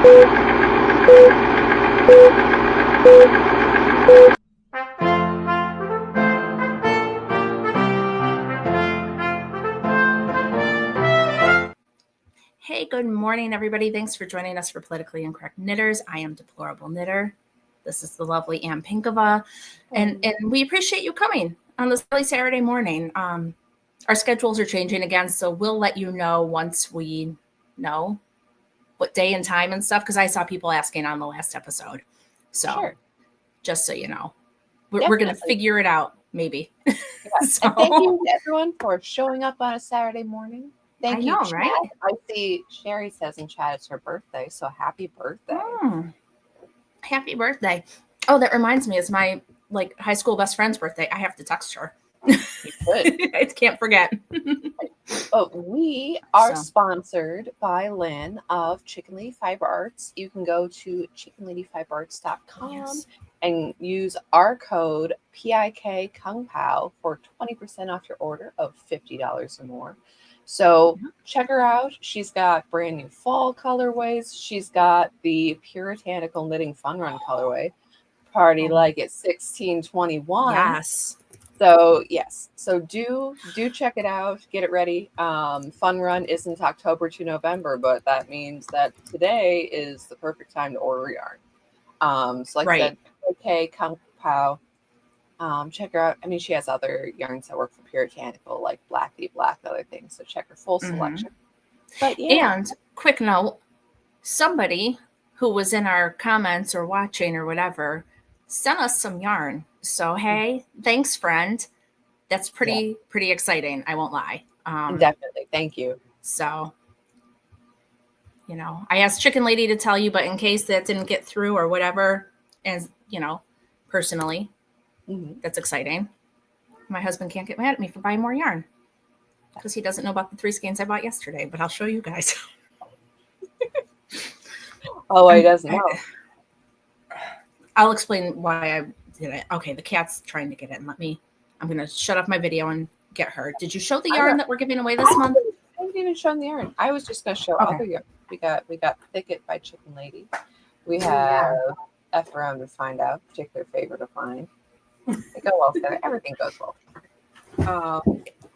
Hey, good morning, everybody. Thanks for joining us for Politically Incorrect Knitters. I am Deplorable Knitter. This is the lovely Ann Pinkova, and we appreciate you coming on this early Saturday morning. Our schedules are changing again, so we'll let you know once we know what day and time and stuff, because I saw people asking on the last episode. So Sure. Just so you know, we're going to figure it out, maybe. Yeah. So. And thank you everyone for showing up on a Saturday morning. Thank you, Chad. Right? I see Sherry says in chat it's her birthday, so happy birthday. Happy birthday. Oh, that reminds me, it's my high school best friend's birthday. I have to text her. You could. I can't forget. We are sponsored by Lynn of Chicken Lady Fiber Arts. You can go to chickenladyfiberarts.com and use our code PIK Kung Pao for 20% off your order of $50 or more. So check her out. She's got brand new fall colorways. She's got the Puritanical Knitting Fun Run colorway. Party like it's 1621. Yes. So yes. So do check it out. Get it ready. Fun Run isn't October to November, but that means that today is the perfect time to order yarn. So like I said, okay, Kung Pao. Check her out. I mean, she has other yarns that work for Puritanical, like Black Bee Black, other things. So check her full selection. But And quick note, somebody who was in our comments or watching or whatever sent us some yarn. So hey, thanks, friend. That's pretty exciting. I won't lie. Definitely. Thank you. So, I asked Chicken Lady to tell you, but in case that didn't get through or whatever, as personally. That's exciting. My husband can't get mad at me for buying more yarn because he doesn't know about the 3 skeins I bought yesterday, but I'll show you guys. He doesn't know. I'll explain why I did it. Okay, the cat's trying to get in. I'm going to shut off my video and get her. Did you show the yarn that we're giving away this month? I haven't even shown the yarn. I was just going to show other yarn. We got Thicket by Chicken Lady. We have F Around to Find Out, particular favorite of mine. They go well together. Everything goes well.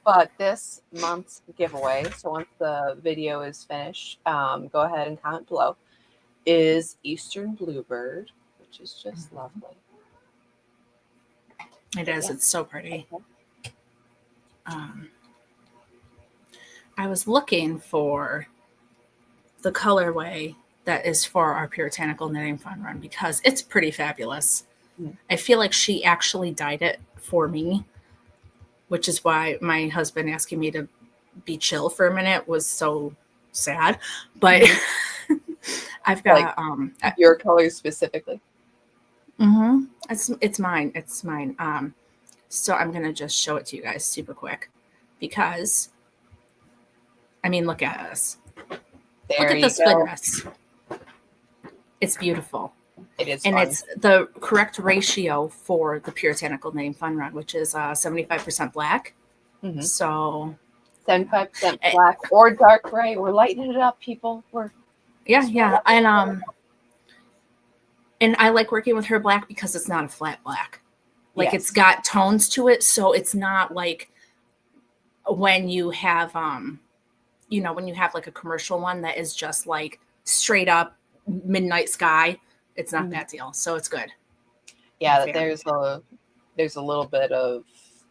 But this month's giveaway, so once the video is finished, go ahead and comment below, is Eastern Bluebird, which is just lovely. It is. It's so pretty. I was looking for the colorway that is for our Puritanical Knitting Fun Run because it's pretty fabulous. I feel like she actually dyed it for me, which is why my husband asking me to be chill for a minute was so sad. But I've got your colors specifically. It's mine. It's mine. So I'm gonna just show it to you guys super quick because look at us. Look at this goodness. It's beautiful. It is, and it's the correct ratio for the Puritanical Knitting Fun Run, which is 75% black. So 75% black or dark gray. We're lightening it up, people. And I like working with her black because it's not a flat black. It's got tones to it, so it's not like when you have when you have like a commercial one that is just like straight up midnight sky. It's not that deal, so it's good. Yeah, there's a little bit of,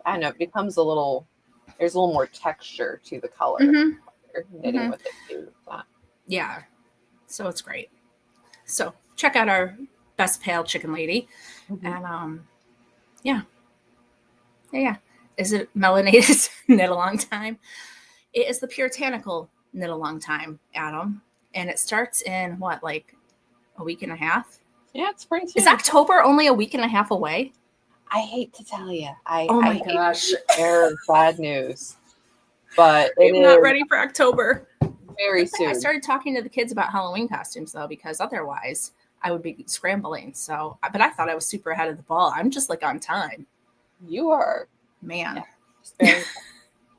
I don't know, it becomes there's a little more texture to the color. You're knitting with it too. Yeah, so it's great. So check out our best pal Chicken Lady, and Is it Melanated Knit a Long Time? It is the Puritanical Knit a Long Time, Adam, and it starts in what, like a week and a half? Yeah, it's pretty soon. Is October only a week and a half away? I hate to tell you. Oh my gosh. They're bad news. But I'm not ready for October. Very soon. I started talking to the kids about Halloween costumes, though, because otherwise I would be scrambling. So, but I thought I was super ahead of the ball. I'm just like on time. You are. Man. Yeah,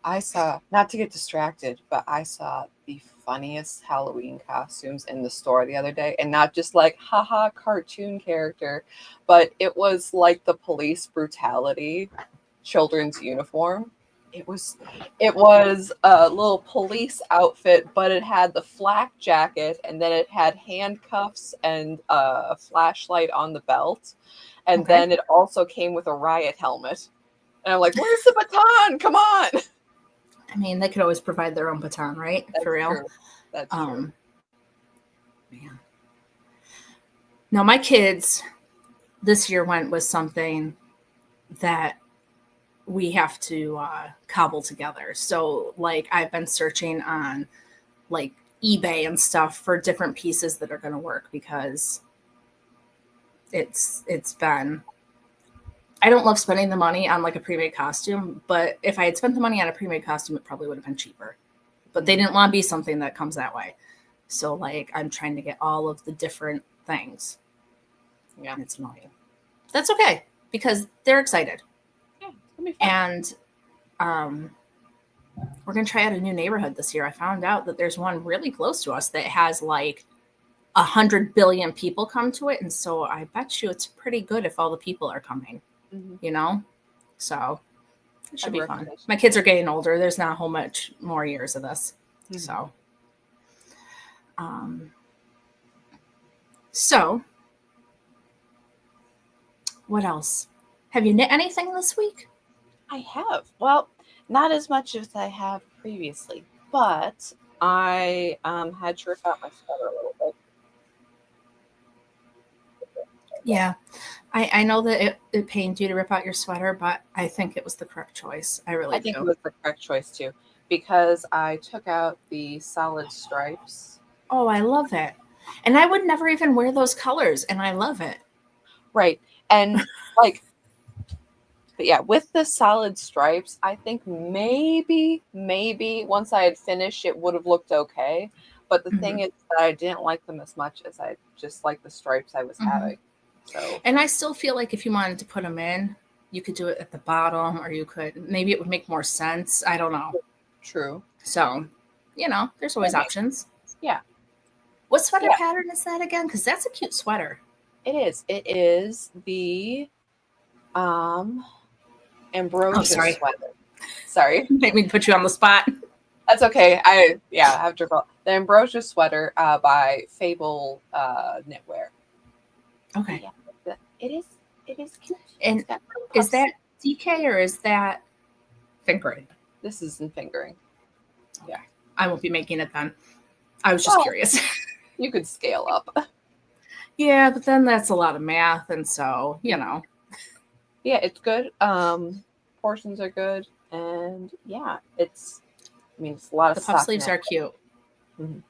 I saw, not to get distracted, but I saw the funniest Halloween costumes in the store the other day, and not just like haha cartoon character, but it was like the police brutality children's uniform. It was a little police outfit, but it had the flak jacket, and then it had handcuffs and a flashlight on the belt, and Okay. then it also came with a riot helmet. And I'm like, "Where's the baton? Come on!" I mean, they could always provide their own baton, right? That's For real. true. That's true. Man. Now, my kids this year went with something that we have to cobble together. So, like, I've been searching on like eBay and stuff for different pieces that are going to work because it's been. I don't love spending the money on like a pre-made costume, but if I had spent the money on a pre-made costume, it probably would have been cheaper. But they didn't want to be something that comes that way. So, like, I'm trying to get all of the different things. Yeah. And it's annoying. That's okay because they're excited. Yeah, it's gonna be fun. And we're going to try out a new neighborhood this year. I found out that there's one really close to us that has like 100 billion people come to it. And so I bet you it's pretty good if all the people are coming, you know? So it should be fun. My kids are getting older. There's not a whole much more years of this. So, what else? Have you knit anything this week? I have. Well, not as much as I have previously, but I had to rip out my sweater a little bit. Yeah, I know that it pained you to rip out your sweater, but I think it was the correct choice. I really think do. it was the correct choice too, because I took out the solid stripes. Oh, I love it. And I would never even wear those colors, and I love it. Right. And like, but yeah, with the solid stripes, I think maybe once I had finished, it would have looked okay. But the thing is that I didn't like them as much as I just like the stripes I was having. So, and I still feel like if you wanted to put them in, you could do it at the bottom, or you could maybe it would make more sense. I don't know. True. So, you know, there's always options. Yeah. What sweater pattern is that again? Because that's a cute sweater. It is. It is the ambrosia sweater. Sorry. Make me put you on the spot. That's okay. I have to recall the ambrosia sweater by Fable Knitwear. Okay. Yeah, it is cute. And is that DK or is that fingering? This is in fingering. Yeah. I won't be making it then. I was just curious. You could scale up. Yeah, but then that's a lot of math, and so, you know. Yeah, it's good. Portions are good, and yeah, it's a lot of the puff sleeves are cute. Mm-hmm.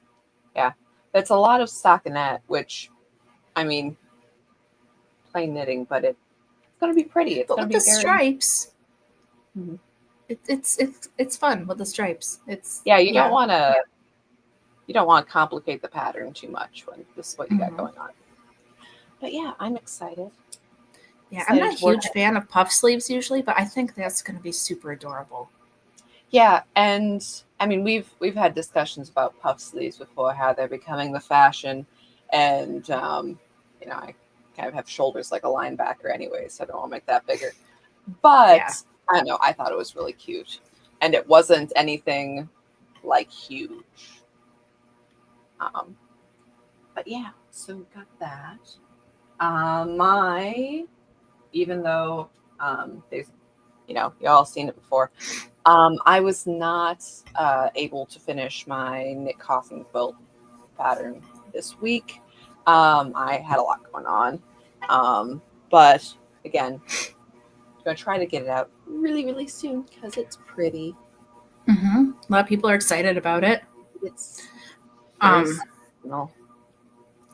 Yeah, it's a lot of stockinette, which, plain knitting, but it's gonna be pretty. It's but gonna with be the stripes, it's fun with the stripes. You don't want to complicate the pattern too much when this is what you got going on. But yeah, I'm excited. Yeah, I'm not a huge fan of puff sleeves usually, but I think that's going to be super adorable. Yeah, and we've had discussions about puff sleeves before, how they're becoming the fashion, and I kind of have shoulders like a linebacker anyway, so I don't want to make that bigger. But I don't know, I thought it was really cute, and it wasn't anything like huge. But yeah, so we got that. Even though there's, y'all seen it before, I was not able to finish my knit coffin quilt pattern this week. I had a lot going on, but again, I'm gonna try to get it out really, really soon because it's pretty. A lot of people are excited about it. It's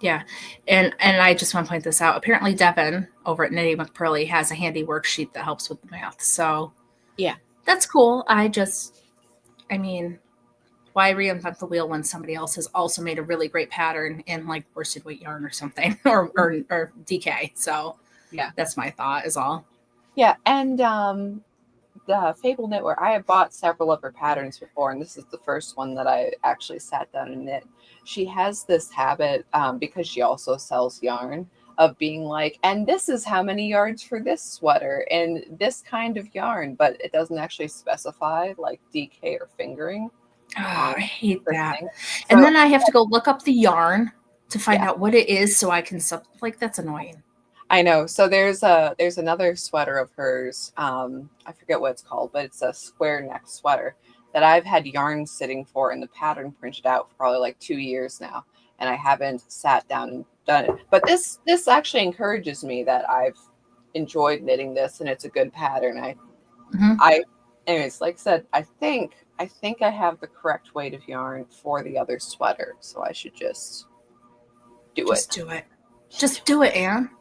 yeah, and I just want to point this out. Apparently, Devin over at Knitting McPurley has a handy worksheet that helps with the math. So yeah, that's cool. Why reinvent the wheel when somebody else has also made a really great pattern in like worsted weight yarn or something or DK? So yeah, that's my thought is all. Yeah, and Fable Knitwear, I have bought several of her patterns before, and this is the first one that I actually sat down and knit. She has this habit, because she also sells yarn, of being like, and this is how many yards for this sweater and this kind of yarn, but it doesn't actually specify like DK or fingering Oh, on I hate the that. thing. And So, then I have to go look up the yarn to find yeah. out what it is so I can like that's annoying. I know. So there's another sweater of hers. I forget what it's called, but it's a square neck sweater that I've had yarn sitting for and the pattern printed out for probably like 2 years now, and I haven't sat down and done it. But this actually encourages me that I've enjoyed knitting this and it's a good pattern. I anyways, like I said, I think I have the correct weight of yarn for the other sweater, so I should just do Just it. do it. Just do it, Anne.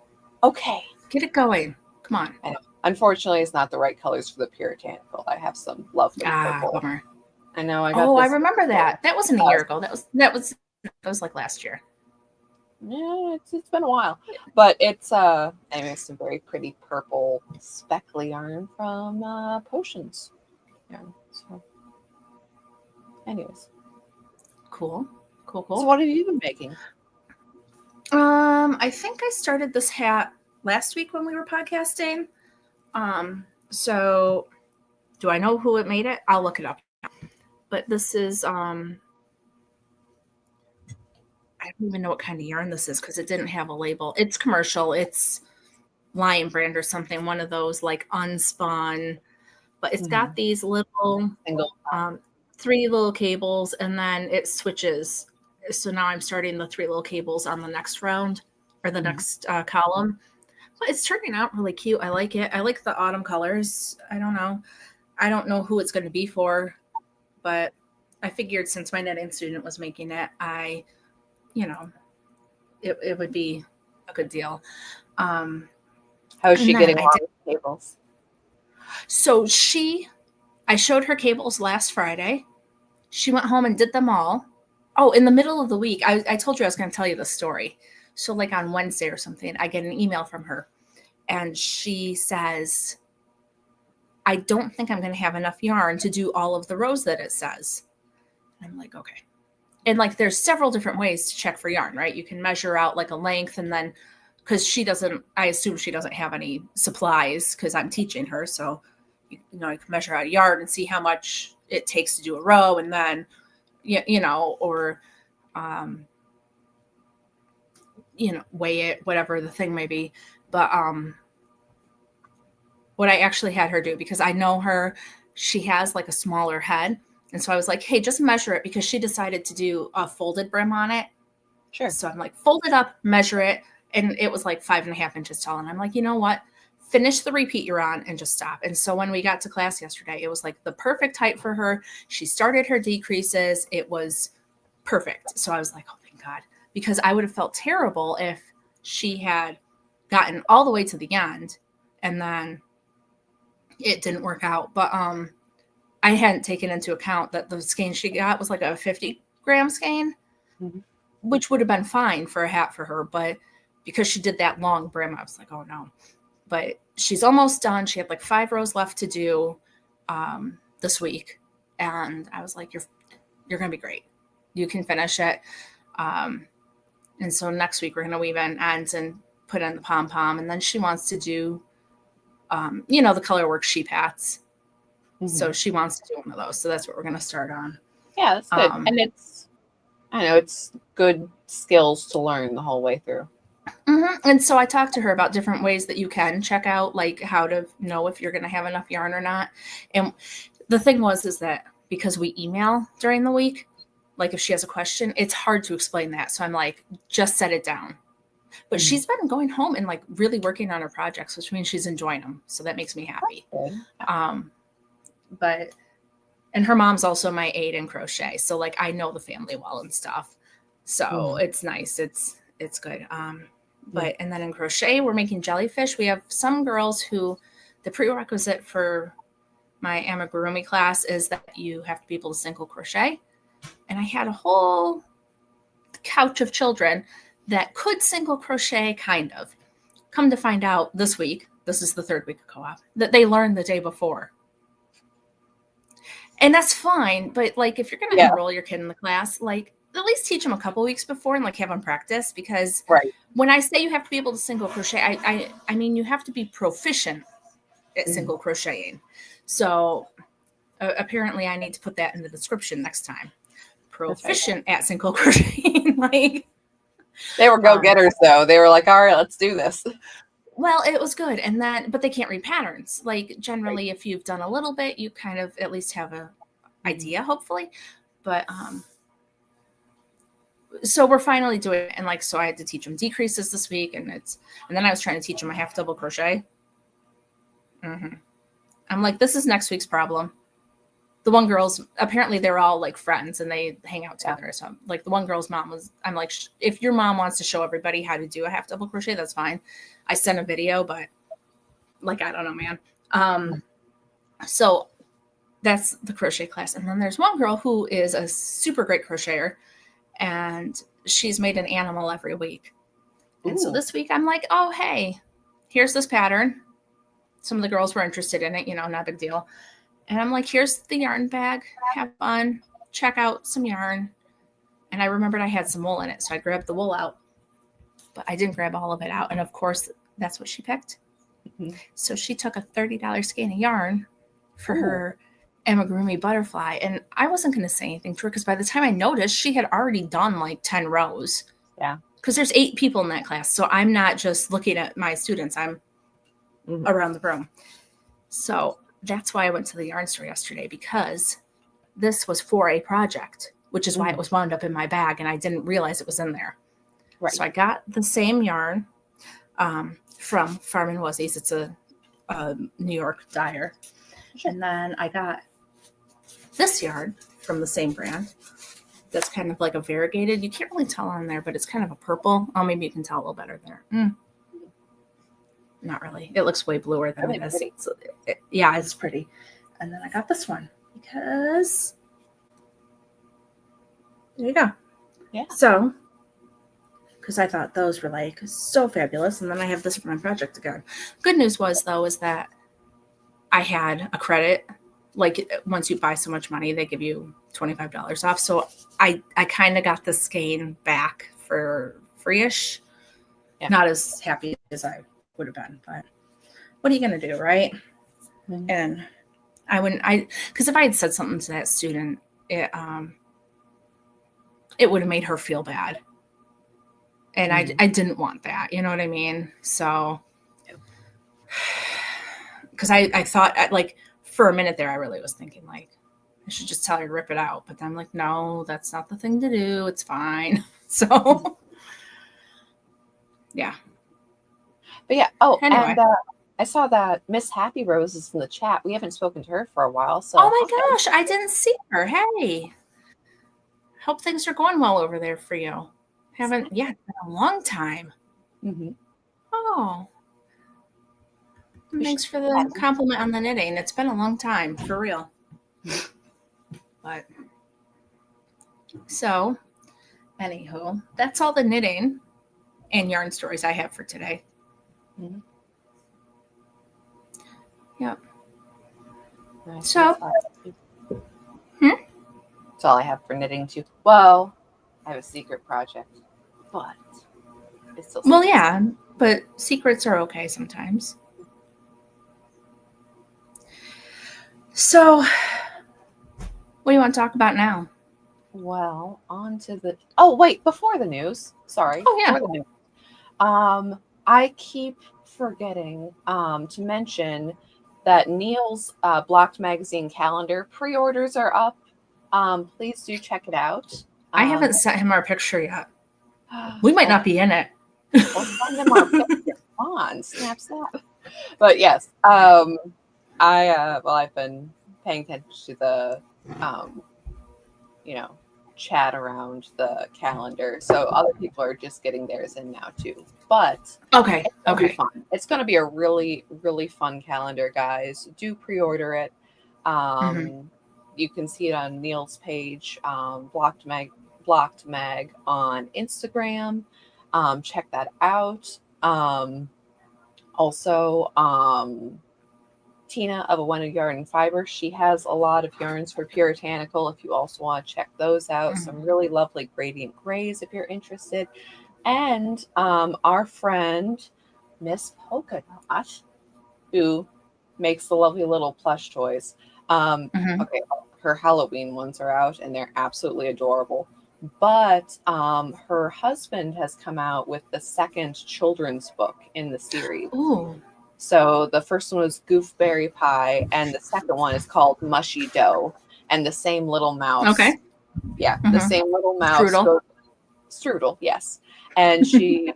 Okay. Get it going. Come on. I know. Unfortunately, it's not the right colors for the puritanical. I have some lovely purple. Bummer. I know. I got. Oh, I this remember purple. that. That wasn't a year ago. That was like last year. Yeah, it's been a while, but it's anyway, some very pretty purple speckly yarn from Potions. Yeah. So, anyways, Cool. So what have you been making? I think I started this hat last week when we were podcasting. So do I know who it made it? I'll look it up. But this is I don't even know what kind of yarn this is because it didn't have a label. It's commercial. It's Lion Brand or something, one of those like unspun, but it's got these little three little cables and then it switches. So now I'm starting the three little cables on the next round or the next column. But it's turning out really cute. I like it. I like the autumn colors. I don't know who it's going to be for, but I figured since my knitting student was making it, it would be a good deal. How is she getting along with cables? So I showed her cables last Friday. She went home and did them all. Oh, in the middle of the week, I told you I was going to tell you the story. So like on Wednesday or something, I get an email from her and she says, I don't think I'm going to have enough yarn to do all of the rows that it says. And I'm like, okay. And like, there's several different ways to check for yarn, right? You can measure out like a length and then, because I assume she doesn't have any supplies because I'm teaching her. So, you can measure out a yard and see how much it takes to do a row and then, or, weigh it, whatever the thing may be. But what I actually had her do, because I know her, she has like a smaller head. And so I was like, hey, just measure it because she decided to do a folded brim on it. Sure. So I'm like, fold it up, measure it. And it was like 5.5 inches tall. And I'm like, you know what? Finish the repeat you're on and just stop. And so when we got to class yesterday, it was like the perfect height for her. She started her decreases. It was perfect. So I was like, oh, thank God. Because I would have felt terrible if she had gotten all the way to the end and then it didn't work out. But I hadn't taken into account that the skein she got was like a 50-gram skein, which would have been fine for a hat for her. But because she did that long brim, I was like, oh no. But she's almost done. She had like 5 rows left to do this week. And I was like, you're going to be great. You can finish it. And so next week we're going to weave in ends and put in the pom-pom. And then she wants to do, the color work sheep hats. So she wants to do one of those. So that's what we're going to start on. Yeah, that's good. And it's good skills to learn the whole way through. And so I talked to her about different ways that you can check out, like how to know if you're going to have enough yarn or not. And the thing is that because we email during the week, like if she has a question, it's hard to explain that. So I'm like, just set it down. But she's been going home and like really working on her projects, which means she's enjoying them. So that makes me happy. And her mom's also my aide in crochet. So like I know the family well and stuff. So it's nice. It's good. And then in crochet, we're making jellyfish. We have some girls who the prerequisite for my amigurumi class is that you have to be able to single crochet. And I had a whole couch of children that could single crochet kind of. Come to find out this week, this is the 3rd week of co-op, that they learned the day before. And that's fine. But like, if you're going to Yeah. enroll your kid in the class, like at least teach them a couple weeks before and like have them practice, because Right. when I say you have to be able to single crochet, I mean, you have to be proficient at single crocheting. So apparently I need to put that in the description next time. Proficient at single crocheting. Like, they were go-getters though. They were like, all right, let's do this. well, it was good. And then, but they can't read patterns. Like generally, if you've done a little bit, you kind of at least have a idea, hopefully. But so we're finally doing it. And like, so I had to teach them decreases this week, and then I was trying to teach them a half double crochet. I'm like, this is next week's problem. The one girl's, apparently they're all like friends and they hang out together. So like the one girl's mom was, I'm like, if your mom wants to show everybody how to do a half double crochet, that's fine. I sent a video, but like, I don't know, man. So that's the crochet class. And then there's one girl who is a super great crocheter, and she's made an animal every week. And so this week I'm like, oh, hey, here's this pattern. Some of the girls were interested in it, not a big deal. And I'm like, here's the yarn bag. Have fun. Check out some yarn. And I remembered I had some wool in it, so I grabbed the wool out. But I didn't grab all of it out. And of course, that's what she picked. So she took a $30 skein of yarn for her amigurumi butterfly. And I wasn't going to say anything to her because by the time I noticed, she had already done like 10 rows. Yeah. Because there's 8 people in that class. So I'm not just looking at my students. I'm around the room. So that's why I went to the yarn store yesterday, because this was for a project, which is why it was wound up in my bag and I didn't realize it was in there. Right. So I got the same yarn from Farm and Wuzzies. It's a New York dyer. Sure. And then I got this yarn from the same brand. That's kind of like a variegated. You can't really tell on there, but it's kind of a purple. Oh, maybe you can tell a little better there. Not really. It looks way bluer than it is. So yeah, it's pretty. And then I got this one because there you go. Yeah. So, because I thought those were like so fabulous. And then I have this for my project again. Good news was, though, is that I had a credit. Like once you buy so much money, they give you $25 off. So I kind of got the skein back for free-ish. Yeah. Not as happy as I would have been, but what are you going to do, right? And because if I had said something to that student, it would have made her feel bad. And I didn't want that. You know what I mean? So, because I thought, like, for a minute there, I really was thinking, like, I should just tell her to rip it out. But then I'm like, no, that's not the thing to do. It's fine. So, yeah. But yeah. Oh, anyway. And I saw that Miss Happy Rose is in the chat. We haven't spoken to her for a while. So, oh my gosh, I didn't see her. Hey, hope things are going well over there for you. Haven't yet. It's been a long time. Oh, thanks for the compliment on the knitting. It's been a long time, for real. But so, anywho, that's all the knitting and yarn stories I have for today. Yep. Nice. So, that's all I have for knitting too. Well, I have a secret project, but it's still. Well, yeah, but secrets are okay sometimes. So, what do you want to talk about now? Well, on to the. Oh wait, before the news. Sorry. Oh yeah. Before the news. I keep forgetting to mention that Neil's Blocked Magazine calendar pre-orders are up. Please do check it out. I haven't sent him our picture yet. We might not be in it. We'll send him our picture. Come on, snap. But yes, I've been paying attention to the, chat around the calendar. So other people are just getting theirs in now too. But okay. Fun. It's going to be a really, really fun calendar, guys. Do pre-order it. You can see it on Neil's page, Blocked Mag on Instagram. Check that out. Also, Tina of A One Yarn and Fiber. She has a lot of yarns for Puritanical if you also want to check those out. Some really lovely gradient grays if you're interested. And our friend Miss Polka Dot, who makes the lovely little plush toys. Okay, her Halloween ones are out and they're absolutely adorable. But her husband has come out with the second children's book in the series. Ooh. So the first one was Goofberry Pie, and the second one is called Mushy Dough. And the same little mouse. Okay. Yeah, the same little mouse. Strudel. Strudel, yes. And she,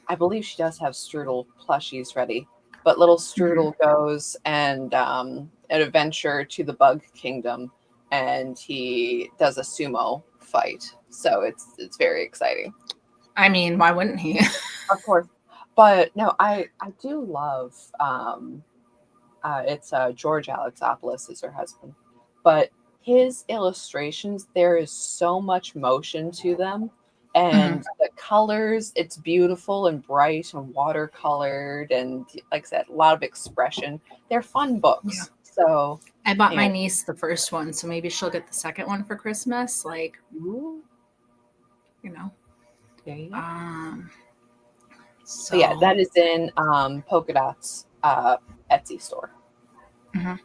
I believe she does have Strudel plushies ready. But little Strudel goes and an adventure to the Bug Kingdom, and he does a sumo fight. So it's very exciting. I mean, why wouldn't he? Of course. But no, I do love it's George Alexopoulos is her husband. But his illustrations, there is so much motion to them. And the colors, it's beautiful and bright and watercolored, and like I said, a lot of expression. They're fun books. Yeah. So I bought my niece the first one, so maybe she'll get the second one for Christmas. Like, ooh, you know. There you go. So yeah, that is in Polka Dot's Etsy store. I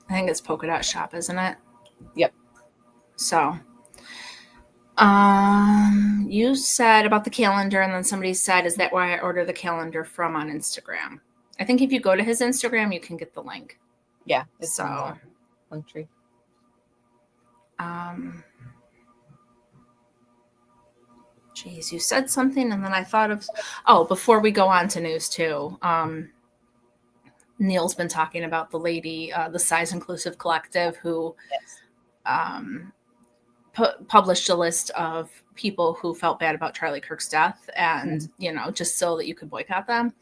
think it's Polka Dot Shop, isn't it? Yep. So you said about the calendar, and then somebody said, is that why I order the calendar from on Instagram? I think if you go to his Instagram, you can get the link. Yeah, it's so link tree. Geez, you said something, and then I thought of before we go on to news too. Neil's been talking about the lady, the Size Inclusive Collective, who published a list of people who felt bad about Charlie Kirk's death, and just so that you could boycott them.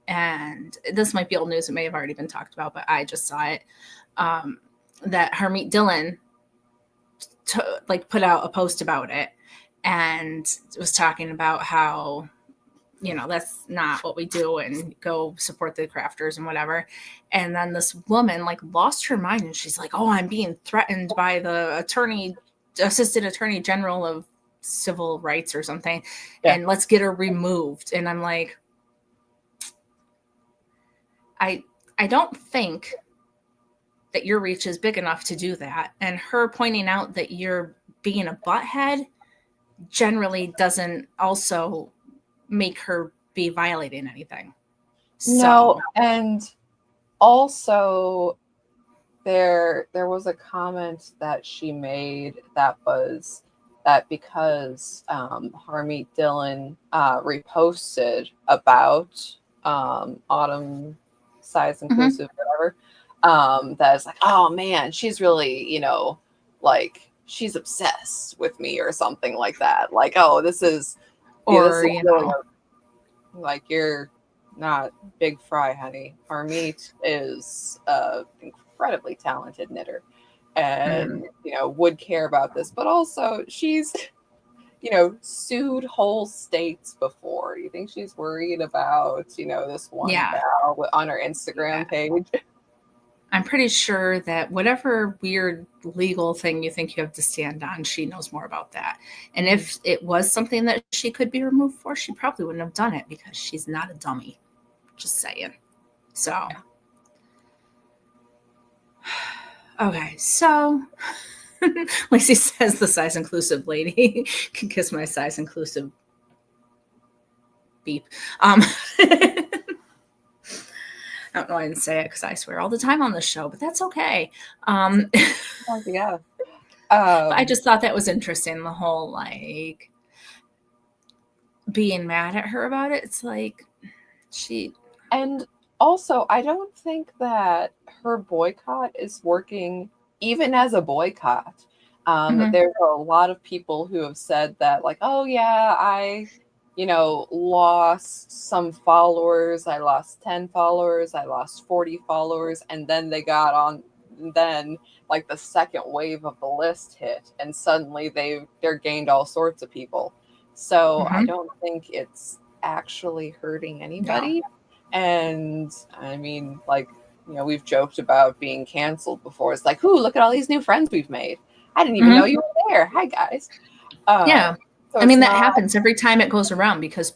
And this might be old news; it may have already been talked about, but I just saw it. That Harmeet Dillon put out a post about it, and was talking about how that's not what we do, and go support the crafters and whatever. And then this woman lost her mind, and she's like, oh, I'm being threatened by the assistant attorney general of civil rights or something, and let's get her removed. And I'm like, I don't think that your reach is big enough to do that. And her pointing out that you're being a butthead generally doesn't also make her be violating anything. No, and also there was a comment that she made that was that because Harmeet Dillon reposted about Autumn Size Inclusive, whatever, that is like, oh man, she's really, she's obsessed with me or something like that. Like, oh, this is like, you're not Big Fry, honey. Harmeet is an incredibly talented knitter and, would care about this. But also, she's, sued whole states before. You think she's worried about, this one gal on her Instagram page? I'm pretty sure that whatever weird legal thing you think you have to stand on, she knows more about that. And if it was something that she could be removed for, she probably wouldn't have done it because she's not a dummy. Just saying. So, okay. So, Lacey says the Size Inclusive lady can kiss my Size Inclusive beep. I don't know why I didn't say it because I swear all the time on this show, but that's okay. Yeah. I just thought that was interesting, the whole being mad at her about it. It's like and also I don't think that her boycott is working even as a boycott. There's a lot of people who have said that, like, oh yeah, I lost some followers. I lost 10 followers. I lost 40 followers. And then they got on, then the second wave of the list hit, and suddenly they're gained all sorts of people. So I don't think it's actually hurting anybody. No. And I mean, we've joked about being canceled before. It's like, ooh, look at all these new friends we've made. I didn't even know you were there. Hi, guys. Yeah. So I mean, that happens every time it goes around because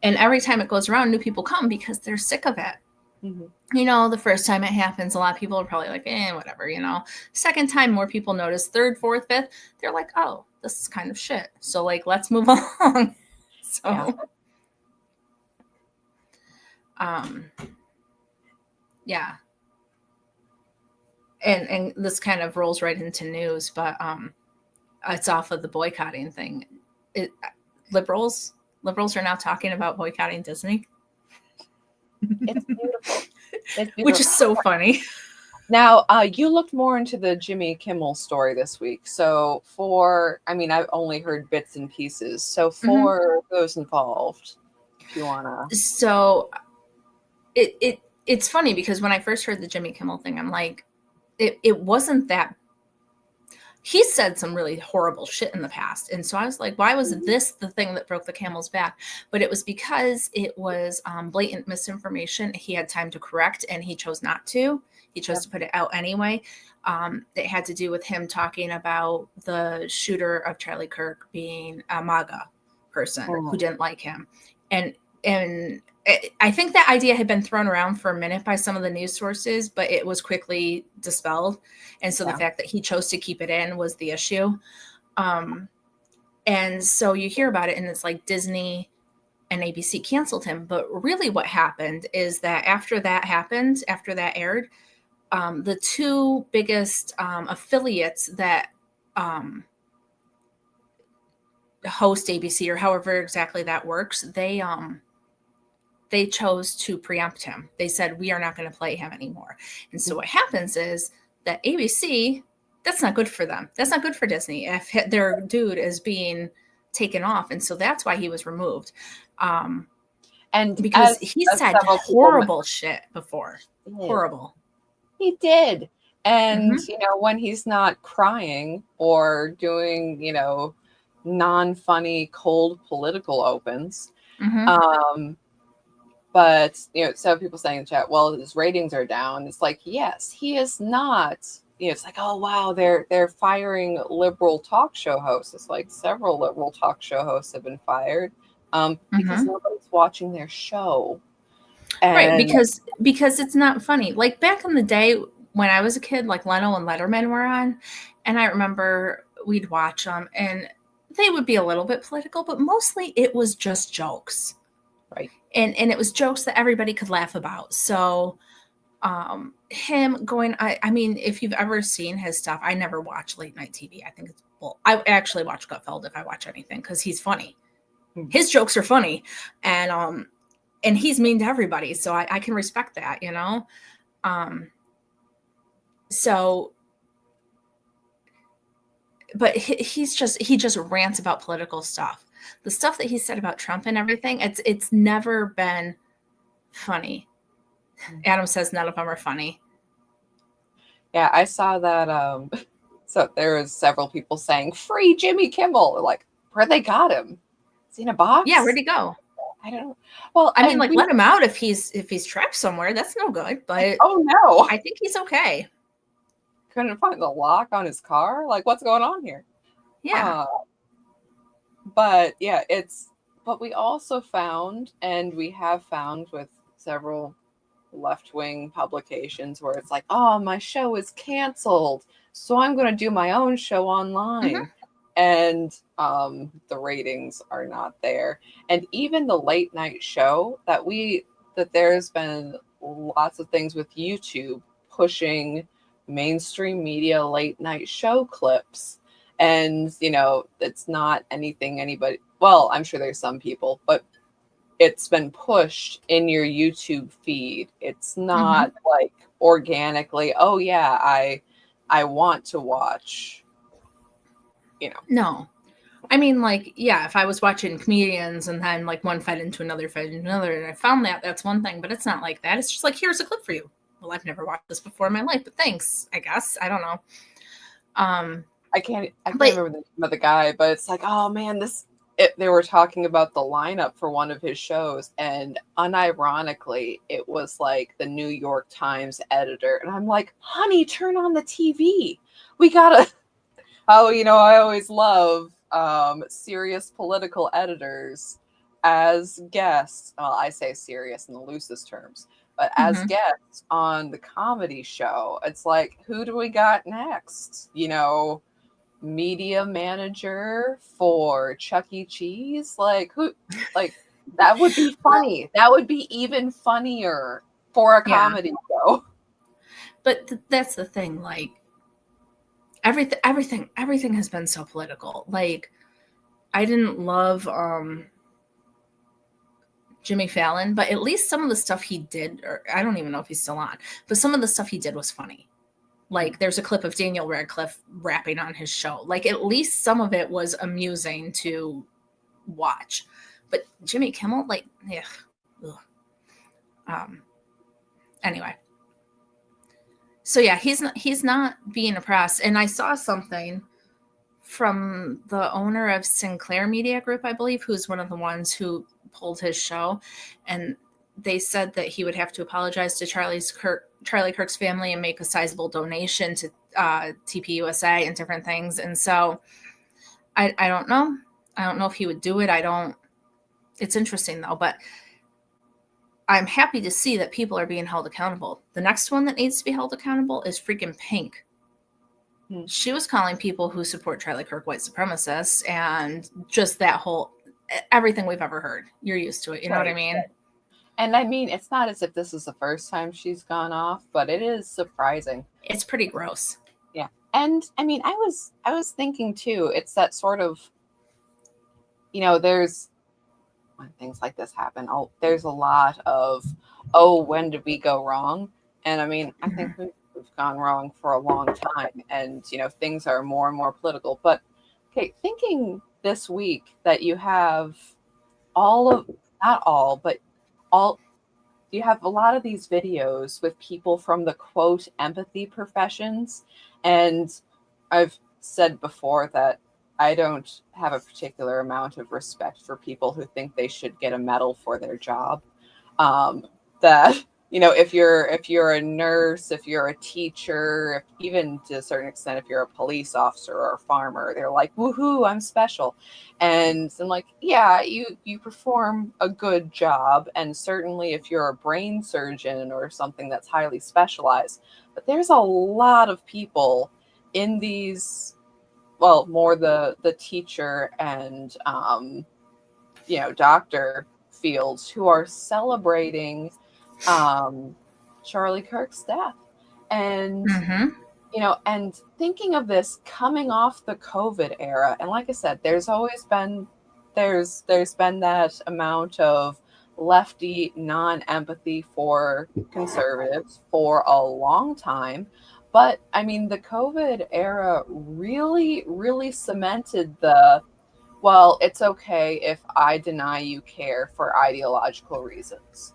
and every time it goes around, new people come because they're sick of it. Mm-hmm. The first time it happens, a lot of people are probably like, whatever, Second time, more people notice. Third, fourth, fifth, they're like, oh, this is kind of shit. So, like, let's move along. So, yeah. And this kind of rolls right into news, but it's off of the boycotting thing. Liberals are now talking about boycotting Disney. It's beautiful. Which is so funny. Now, you looked more into the Jimmy Kimmel story this week. So I've only heard bits and pieces. So for those involved, if you want to. So it's funny because when I first heard the Jimmy Kimmel thing, I'm like, it wasn't that. He said some really horrible shit in the past. And so I was like, why was this the thing that broke the camel's back? But it was because it was blatant misinformation. He had time to correct and he chose not to. He chose to put it out anyway. It had to do with him talking about the shooter of Charlie Kirk being a MAGA person who didn't like him. And I think that idea had been thrown around for a minute by some of the news sources, but it was quickly dispelled. And so the fact that he chose to keep it in was the issue. And so you hear about it and it's like Disney and ABC canceled him. But really what happened is that after that aired, the two biggest affiliates that host ABC or however exactly that works, they chose to preempt him. They said, we are not going to play him anymore. And so what happens is that ABC, that's not good for them. That's not good for Disney if their dude is being taken off. And so that's why he was removed. And because he said horrible shit before. Horrible. He did. And, when he's not crying or doing, non-funny, cold political opens, but, so people saying in chat, well, his ratings are down. It's like, yes, he is not. It's like, oh, wow, they're firing liberal talk show hosts. It's like several liberal talk show hosts have been fired because nobody's watching their show. Right, because it's not funny. Like back in the day when I was a kid, like Leno and Letterman were on, and I remember we'd watch them, and they would be a little bit political, but mostly it was just jokes. Right. And it was jokes that everybody could laugh about. So him going, I mean, if you've ever seen his stuff, I never watch late night TV. I think it's bull. I actually watch Gutfeld if I watch anything because he's funny. His jokes are funny. And he's mean to everybody. So I can respect that, So, but he just rants about political stuff. The stuff that he said about Trump and everything, it's never been funny. Adam says none of them are funny. Yeah, I saw that. So there was several people saying free Jimmy Kimmel. Like, where they got him? Is he in a box? Yeah, where'd he go? I don't know. Well, I mean, let him out if he's trapped somewhere. That's no good. But oh no, I think he's okay. Couldn't find the lock on his car. Like, what's going on here? Yeah. But yeah, but we also found, and we have found with several left-wing publications where it's like, oh, my show is canceled, so I'm going to do my own show online. And the ratings are not there. And even the late night show that there's been lots of things with YouTube pushing mainstream media late night show clips. And, it's not anything anybody, well, I'm sure there's some people, but it's been pushed in your YouTube feed. It's not like organically, oh yeah, I want to watch, No. I mean, like, yeah, if I was watching comedians and then like one fed into another, and I found that's one thing, but it's not like that. It's just like, here's a clip for you. Well, I've never watched this before in my life, but thanks, I guess. I don't know. I can't remember the name of the guy, but it's like, oh man, this they were talking about the lineup for one of his shows, and unironically, it was like the New York Times editor. And I'm like, honey, turn on the TV. We gotta. Oh, I always love serious political editors as guests. Well, I say serious in the loosest terms, but as guests on the comedy show. It's like, who do we got next? Media manager for Chuck E. Cheese? Like, who? Like, that would be funny. That would be even funnier for a comedy show. But that's the thing. Like, everything has been so political. Like, I didn't love Jimmy Fallon, but at least some of the stuff he did, or I don't even know if he's still on, but some of the stuff he did was funny. Like, there's a clip of Daniel Radcliffe rapping on his show. Like, at least some of it was amusing to watch. But Jimmy Kimmel, like, yeah. Anyway. So yeah, he's not being oppressed. And I saw something from the owner of Sinclair Media Group, I believe, who's one of the ones who pulled his show. And they said that he would have to apologize to Charlie Kirk's family and make a sizable donation to TPUSA and different things. And so I don't know. I don't know if he would do it. It's interesting though, but I'm happy to see that people are being held accountable. The next one that needs to be held accountable is freaking Pink. She was calling people who support Charlie Kirk white supremacists, and just that whole, everything we've ever heard. You're used to it. You know what I mean? And I mean, it's not as if this is the first time she's gone off, but it is surprising. It's pretty gross. Yeah. And I mean, I was thinking too, it's that sort of, there's, when things like this happen, there's a lot of, when did we go wrong? And I mean, I think we've gone wrong for a long time, and things are more and more political. But okay, thinking this week that you have you have a lot of these videos with people from the quote empathy professions. And I've said before that I don't have a particular amount of respect for people who think they should get a medal for their job. That, if you're a nurse, if you're a teacher, if even to a certain extent, if you're a police officer or a farmer, they're like, woohoo, I'm special. And I'm like, yeah, you perform a good job. And certainly if you're a brain surgeon or something that's highly specialized, but there's a lot of people in these, well, more the teacher and, doctor fields who are celebrating Charlie Kirk's death. And, and thinking of this coming off the COVID era. And like I said, there's been that amount of lefty non-empathy for conservatives for a long time. But I mean, the COVID era really, really cemented well, it's okay if I deny you care for ideological reasons.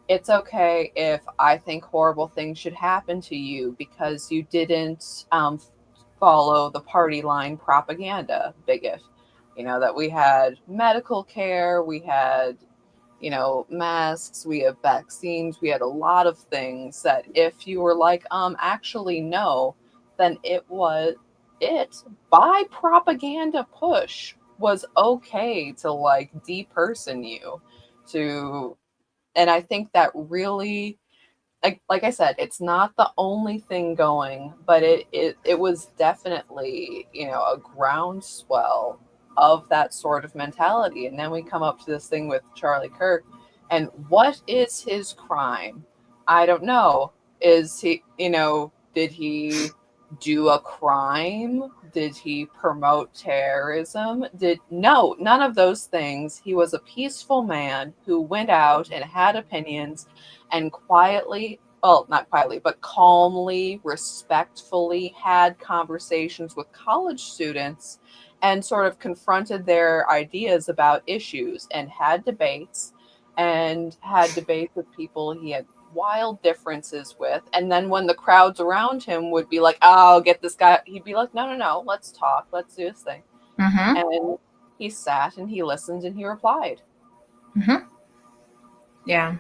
It's okay if I think horrible things should happen to you because you didn't follow the party line propaganda, bigot. That we had medical care, we had, masks, we have vaccines, we had a lot of things that if you were like, actually no, then it by propaganda push was okay to like deperson you and I think that really, like I said, it's not the only thing going, but it was definitely, a groundswell of that sort of mentality. And then we come up to this thing with Charlie Kirk, and what is his crime? I don't know. Is he, did he do a crime? Did he promote terrorism? No, none of those things. He was a peaceful man who went out and had opinions and quietly, well, not quietly, but calmly, respectfully had conversations with college students and sort of confronted their ideas about issues and had debates with people he had wild differences with. And then when the crowds around him would be like, oh, get this guy, he'd be like, no, let's talk, let's do this thing. And he sat and he listened and he replied. Mm-hmm. Yeah.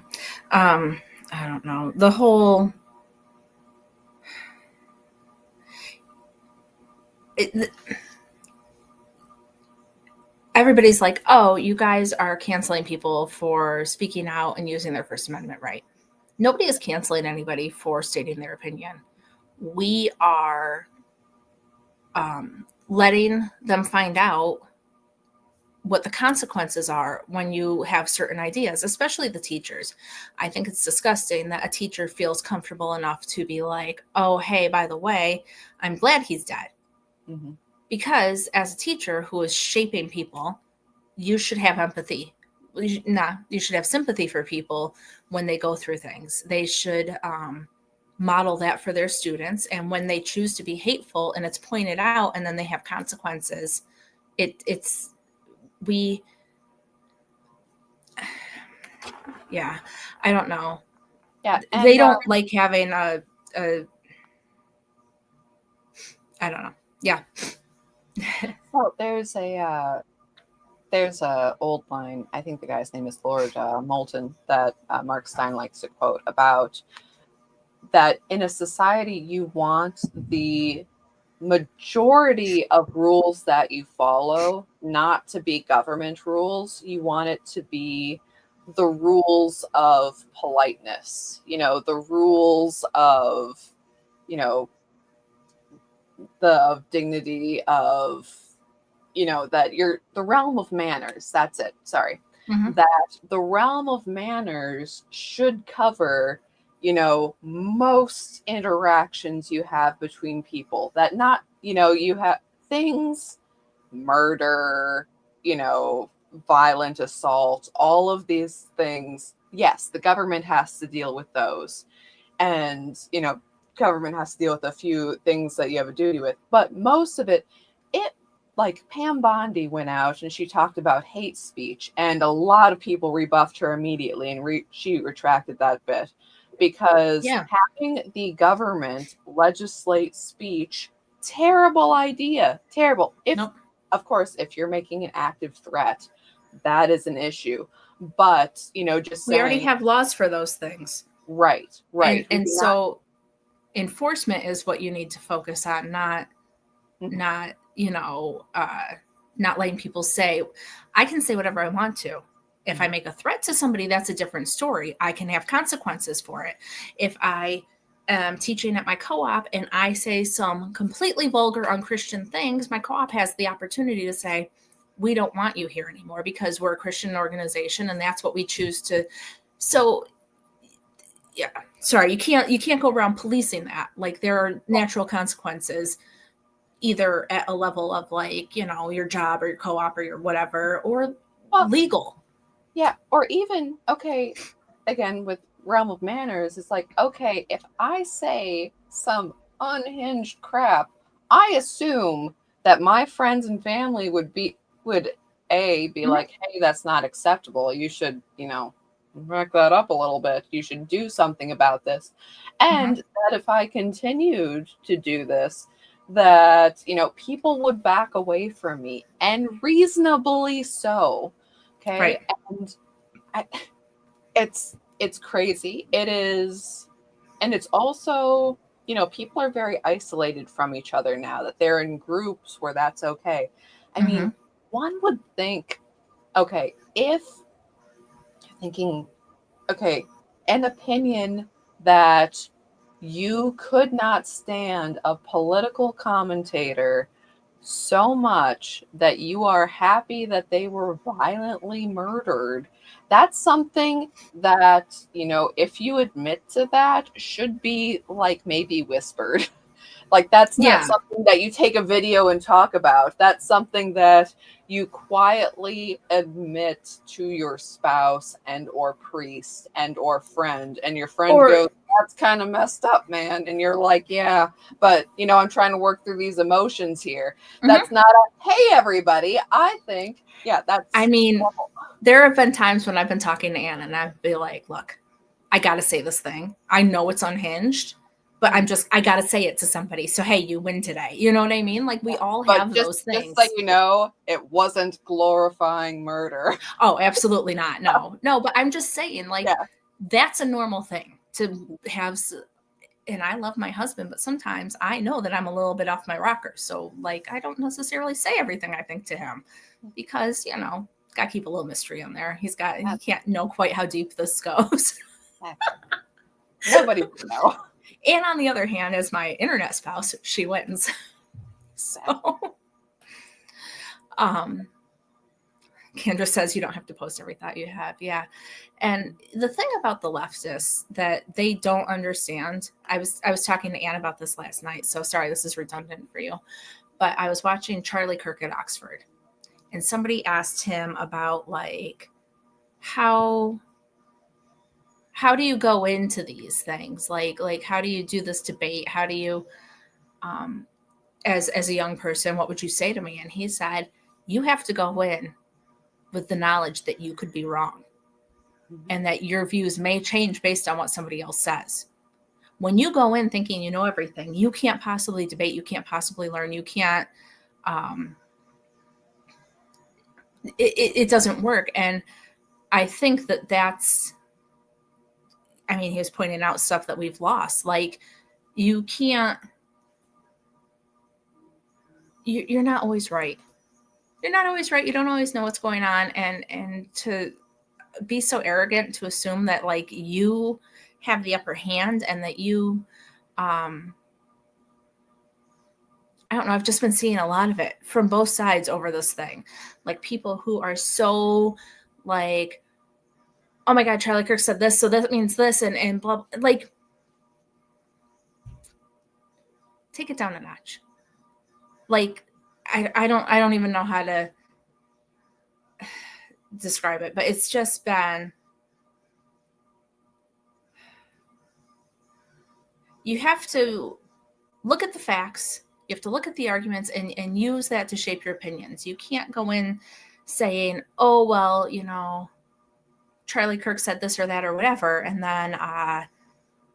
I don't know. The whole everybody's like, oh, you guys are canceling people for speaking out and using their First Amendment right. Nobody is canceling anybody for stating their opinion. We are letting them find out what the consequences are when you have certain ideas, especially the teachers. I think it's disgusting that a teacher feels comfortable enough to be like, oh, hey, by the way, I'm glad he's dead. Mm-hmm. Because as a teacher who is shaping people, you should have empathy. You should have sympathy for people when they go through things. They should model that for their students. And when they choose to be hateful and it's pointed out and then they have consequences, it's we, yeah, I don't know. Yeah. They don't like having I don't know. Yeah. Well, there's a old line. I think the guy's name is Lord Moulton, that Mark Stein likes to quote about that in a society you want the majority of rules that you follow not to be government rules. You want it to be the rules of politeness, the rules of, the dignity of, that you're the realm of manners. That's it. Sorry. Mm-hmm. That the realm of manners should cover, most interactions you have between people. That not, you have things, murder, violent assault, all of these things. Yes, the government has to deal with those. And, government has to deal with a few things that you have a duty with. But most of it, like Pam Bondi went out and she talked about hate speech, and a lot of people rebuffed her immediately, and she retracted that bit, because having the government legislate speech, terrible idea, terrible. Of course, if you're making an active threat, that is an issue. But, just we already have laws for those things. Right. And so enforcement is what you need to focus on, not not letting people say, I can say whatever I want to. If I make a threat to somebody, that's a different story. I can have consequences for it. If I am teaching at my co-op and I say some completely vulgar, unchristian things, my co-op has the opportunity to say, we don't want you here anymore because we're a Christian organization and that's what we choose to. So yeah, sorry, you can't go around policing that. Like, there are natural consequences, either at a level of, like, your job or your co-op or your whatever, or legal. Yeah. Or even, okay, again, with realm of manners, it's like, okay, if I say some unhinged crap, I assume that my friends and family would be like, hey, that's not acceptable. You should, back that up a little bit. You should do something about this. And that if I continued to do this, that, people would back away from me, and reasonably so. Okay. Right. And it's crazy. It is. And it's also, people are very isolated from each other now, that they're in groups where that's okay. I mean, one would think, okay, if you're thinking, okay, an opinion that you could not stand a political commentator so much that you are happy that they were violently murdered, that's something that, if you admit to that, should be like maybe whispered. Like, that's not something that you take a video and talk about. That's something that you quietly admit to your spouse and or priest and or friend, and your friend goes, that's kind of messed up, man. And you're like, yeah, but I'm trying to work through these emotions here. That's not hey, everybody. I think, that's. I mean, there have been times when I've been talking to Anna and I'd be like, look, I got to say this thing. I know it's unhinged, but I got to say it to somebody. So, hey, you win today. You know what I mean? Like, we all have those things. Just so you know, it wasn't glorifying murder. Oh, absolutely not. No, but I'm just saying, like, that's a normal thing to have. And I love my husband, but sometimes I know that I'm a little bit off my rocker. So, like, I don't necessarily say everything I think to him because, got to keep a little mystery in there. He can't know quite how deep this goes. Nobody would know. And on the other hand, as my internet spouse, she wins. So, Kendra says you don't have to post every thought you have. Yeah. And the thing about the leftists that they don't understand, I was talking to Anne about this last night. So sorry, this is redundant for you, but I was watching Charlie Kirk at Oxford and somebody asked him about like, how do you go into these things? Like, how do you do this debate? How do you, as a young person, what would you say to me? And he said, you have to go in with the knowledge that you could be wrong and that your views may change based on what somebody else says. When you go in thinking you know everything, you can't possibly debate, you can't possibly learn, you can't, it doesn't work. And I think that's, I mean, he was pointing out stuff that we've lost. Like, you can't, you're not always right. You're not always right. You don't always know what's going on. And to be so arrogant to assume that like you have the upper hand and that you, I don't know. I've just been seeing a lot of it from both sides over this thing. Like people who are so like, oh my God, Charlie Kirk said this, so that means this and blah, like, take it down a notch. Like, I don't even know how to describe it, but it's just been, you have to look at the facts, you have to look at the arguments and use that to shape your opinions. You can't go in saying, oh, well, Charlie Kirk said this or that or whatever, and then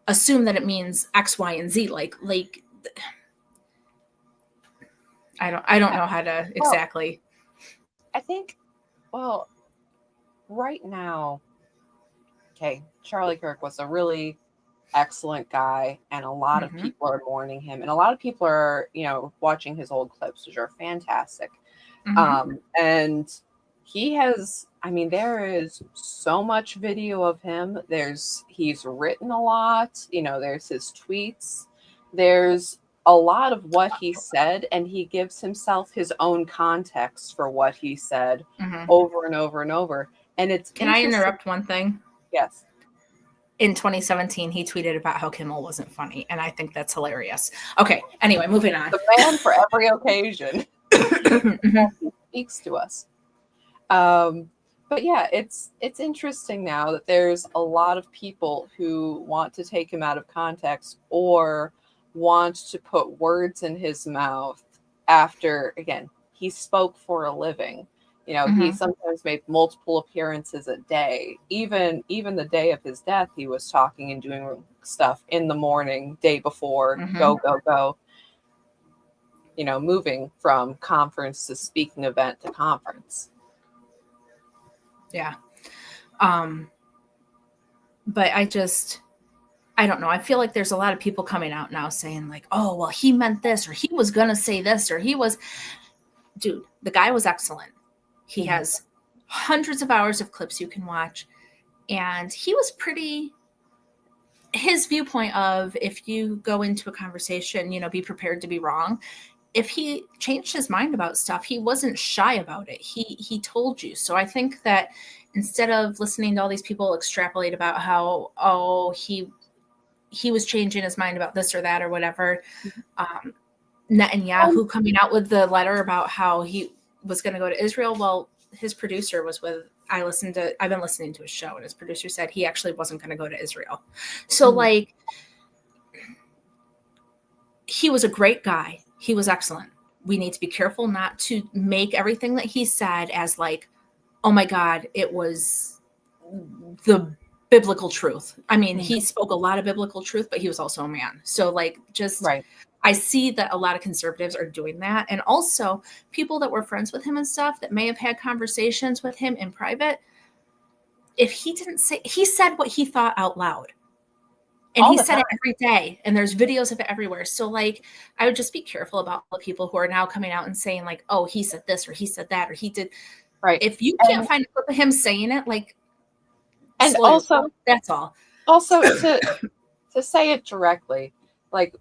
assume that it means X, Y, and Z. Like I don't know how to exactly. I think, well, right now, okay, Charlie Kirk was a really excellent guy, and a lot of people are mourning him, and a lot of people are, watching his old clips, which are fantastic. And he has, I mean, there is so much video of him. He's written a lot, there's his tweets, there's a lot of what he said, and he gives himself his own context for what he said over and over and over. And it's Can I interrupt one thing? Yes. In 2017, he tweeted about how Kimmel wasn't funny, and I think that's hilarious. Okay, anyway, moving on. The man for every occasion. He speaks to us. But yeah, it's interesting now that there's a lot of people who want to take him out of context or want to put words in his mouth after, again, he spoke for a living. He sometimes made multiple appearances a day. Even the day of his death, he was talking and doing stuff in the morning, day before, go. Moving from conference to speaking event to conference. Yeah. But I don't know. I feel like there's a lot of people coming out now saying like, oh, well, he meant this, or he was going to say this, or dude, the guy was excellent. He has hundreds of hours of clips you can watch. And he was his viewpoint of, if you go into a conversation, be prepared to be wrong. If he changed his mind about stuff, he wasn't shy about it. He told you. So I think that instead of listening to all these people extrapolate about how, oh, he was changing his mind about this or that or whatever, Netanyahu coming out with the letter about how he was going to go to Israel. Well, his producer was I've been listening to his show, and his producer said he actually wasn't going to go to Israel. So like, he was a great guy. He was excellent. We need to be careful not to make everything that he said as like, oh my God, it was the biblical truth. I mean, he spoke a lot of biblical truth, but he was also a man. So like, just, Right. I see that a lot of conservatives are doing that. And also people that were friends with him and stuff that may have had conversations with him in private. If he didn't say, he said what he thought out loud. And he said it every day, and there's videos of it everywhere. So like, I would just be careful about the people who are now coming out and saying like, oh, he said this, or he said that, or he did. Right. If you can't find a clip of him saying it, like, and also, that's all. Also to say it directly, like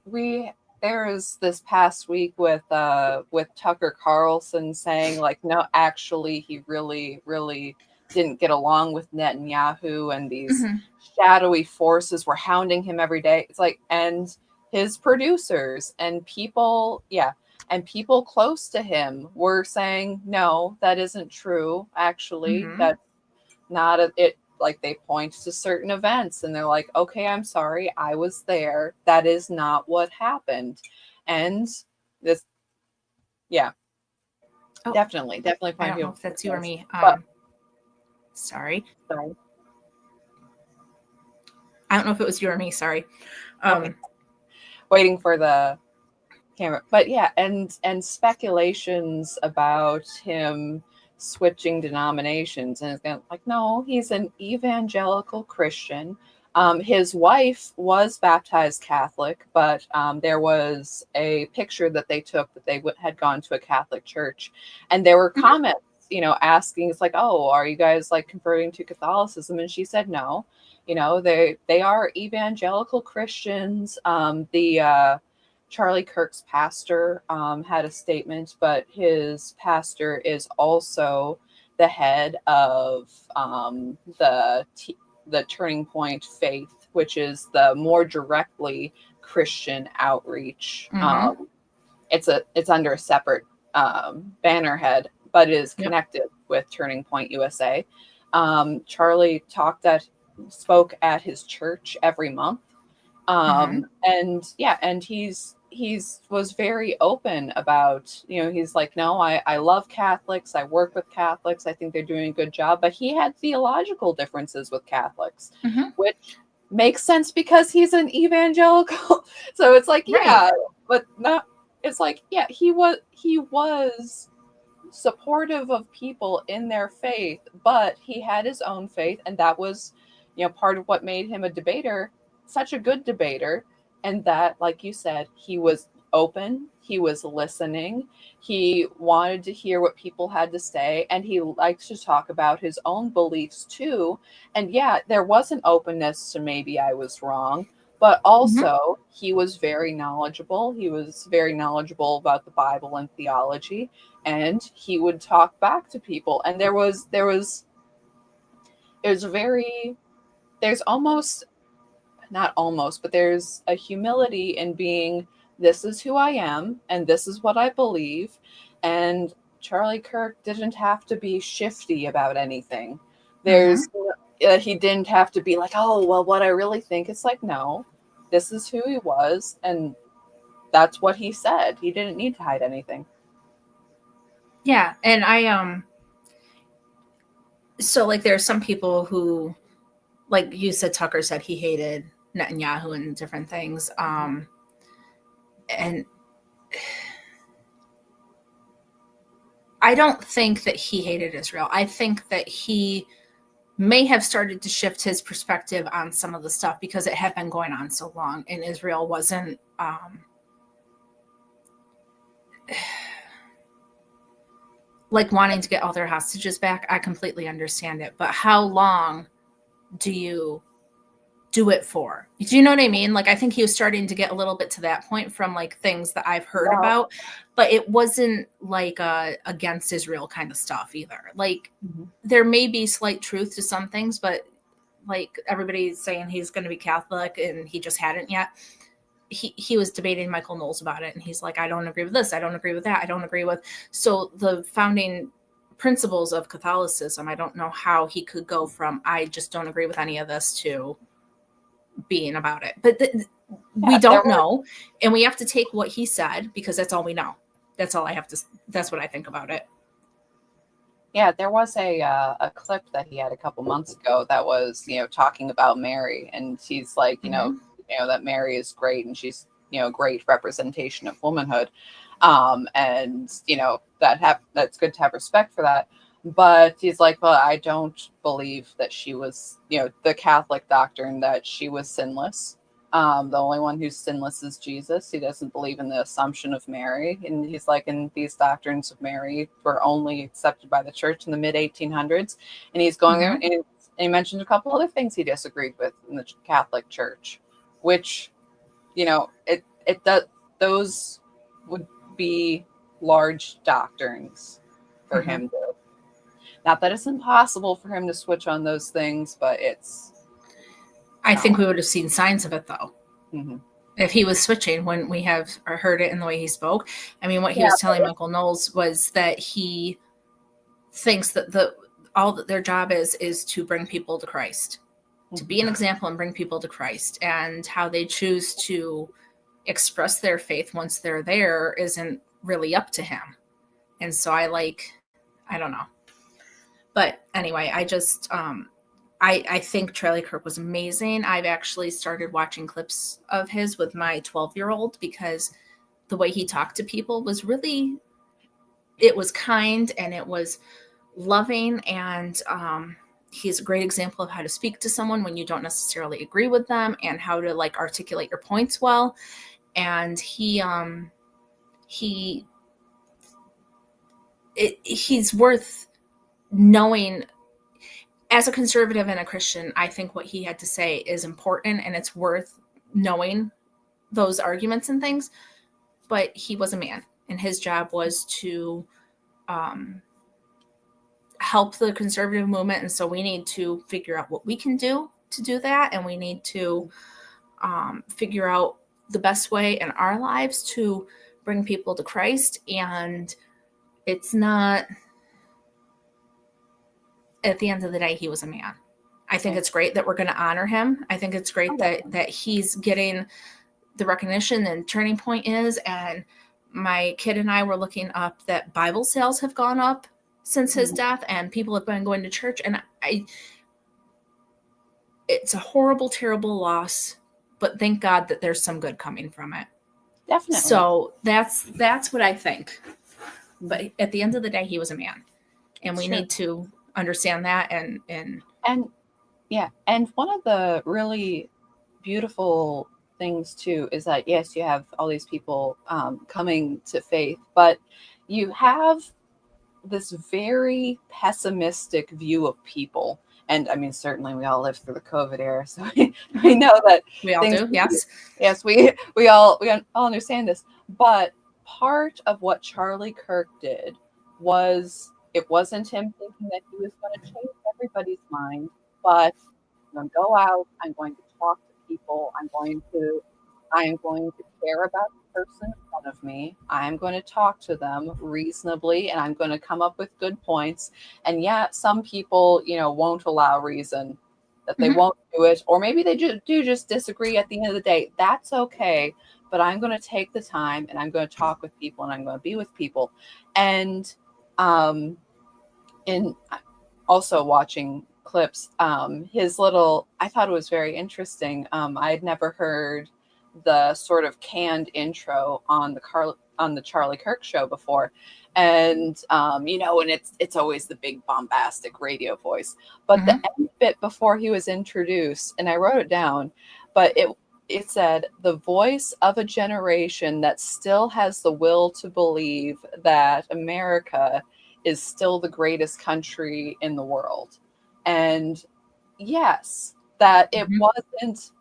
there was this past week with Tucker Carlson saying like, no, actually he really, really didn't get along with Netanyahu, and these shadowy forces were hounding him every day. It's like, and his producers and people, and people close to him were saying, no, that isn't true. Actually, that's not it. Like, they point to certain events and they're like, okay, I'm sorry, I was there. That is not what happened. And this, definitely find I don't you. know if that's you or me. Sorry. I don't know if it was you or me. Sorry. Okay. Waiting for the camera. But and speculations about him switching denominations, and it's like, no, he's an evangelical Christian. His wife was baptized Catholic, but there was a picture that they took that they had gone to a Catholic church, and there were comments, asking, it's like, oh, are you guys like converting to Catholicism? And she said no. They are evangelical Christians. Charlie Kirk's pastor had a statement, but his pastor is also the head of the Turning Point Faith, which is the more directly Christian outreach. It's under a separate bannerhead, but is connected with Turning Point USA. Charlie spoke at his church every month. And he's was very open about, he's like, no, I love Catholics. I work with Catholics. I think they're doing a good job. But he had theological differences with Catholics, which makes sense because he's an evangelical. So it's like, but not, it's like, he was supportive of people in their faith, but he had his own faith. And that was, part of what made him a debater, such a good debater. And that, like you said, he was open, he was listening, he wanted to hear what people had to say, and he likes to talk about his own beliefs too. And there was an openness to maybe I was wrong, but also he was very knowledgeable. He was very knowledgeable about the Bible and theology, and he would talk back to people. And there's almost, not almost, but there's a humility in being, this is who I am and this is what I believe. And Charlie Kirk didn't have to be shifty about anything. He didn't have to be like, oh, well, what I really think. It's like, no, this is who he was, and that's what he said. He didn't need to hide anything. Yeah. And so like, there are some people who, like you said, Tucker said he hated Netanyahu and different things. And I don't think that he hated Israel. I think that he may have started to shift his perspective on some of the stuff because it had been going on so long, and Israel wasn't like wanting to get all their hostages back. I completely understand it. But how long do you do it for? Do you know what I mean? Like, I think he was starting to get a little bit to that point from like things that I've heard about, but it wasn't like against Israel kind of stuff either. Like, there may be slight truth to some things, but like everybody's saying he's going to be Catholic and he just hadn't yet. He was debating Michael Knowles about it, and he's like, I don't agree with this. I don't agree with that. I don't agree with. So the founding principles of Catholicism, I don't know how he could go from, I just don't agree with any of this, to being about it. But we don't know, and we have to take what he said because that's all we know. That's all I have to, that's what I think about it. Yeah, there was a clip that he had a couple months ago that was, talking about Mary, and he's like, Mhm. that Mary is great, and she's, great representation of womanhood, and that's good to have respect for that. But he's like, well, I don't believe that she was, the Catholic doctrine that she was sinless. The only one who's sinless is Jesus. He doesn't believe in the assumption of Mary. And he's like, and these doctrines of Mary were only accepted by the church in the mid 1800s. And he's going there, Mhm. and he mentioned a couple other things he disagreed with in the Catholic Church, which, it does, those would be large doctrines for Mhm. him to. Not that it's impossible for him to switch on those things, but it's I think we challenging. would have seen signs of it though. Mm-hmm. If he was switching, when we have heard it in the way he spoke. I mean, what he Yeah, was telling Michael Knowles was that he thinks that all that their job is to bring people to Christ, to be an example and bring people to Christ, and how they choose to express their faith once they're there isn't really up to him. And so I don't know. But anyway, I think Charlie Kirk was amazing. I've actually started watching clips of his with my 12-year-old because the way he talked to people was really, it was kind and it was loving, and he's a great example of how to speak to someone when you don't necessarily agree with them and how to like articulate your points well. And he's worth knowing. As a conservative and a Christian, I think what he had to say is important and it's worth knowing those arguments and things. But he was a man, and his job was to um, help the conservative movement. And so we need to figure out what we can do to do that. And we need to figure out the best way in our lives to bring people to Christ. And it's not, at the end of the day, he was a man. I think it's great that we're going to honor him. I think it's great that he's getting the recognition and Turning Point is. And my kid and I were looking up that Bible sales have gone up since his death, and people have been going to church. And it's a horrible, terrible loss, but thank God that there's some good coming from it. Definitely. So that's what I think. But at the end of the day, he was a man, and we need to understand that. And yeah, and one of the really beautiful things too is that yes, you have all these people coming to faith, but you have this very pessimistic view of people. And I mean, certainly we all lived through the COVID era, so we know that we all do. Yes, we all understand this. But part of what Charlie Kirk did was, it wasn't him thinking that he was going to change everybody's mind, but I'm going to go out, I'm going to talk to people, I am going to care about the person in front of me. I am going to talk to them reasonably, and I'm going to come up with good points. And yeah, some people, won't allow reason, that they won't do it, or maybe they do just disagree at the end of the day. That's okay. But I'm going to take the time, and I'm going to talk with people, and I'm going to be with people. And in also watching clips, his little, I thought it was very interesting. I had never heard the sort of canned intro on the Charlie Kirk show before. And and it's always the big bombastic radio voice. But the end bit before he was introduced, and I wrote it down, but it said, the voice of a generation that still has the will to believe that America is still the greatest country in the world. And yes, that it wasn't,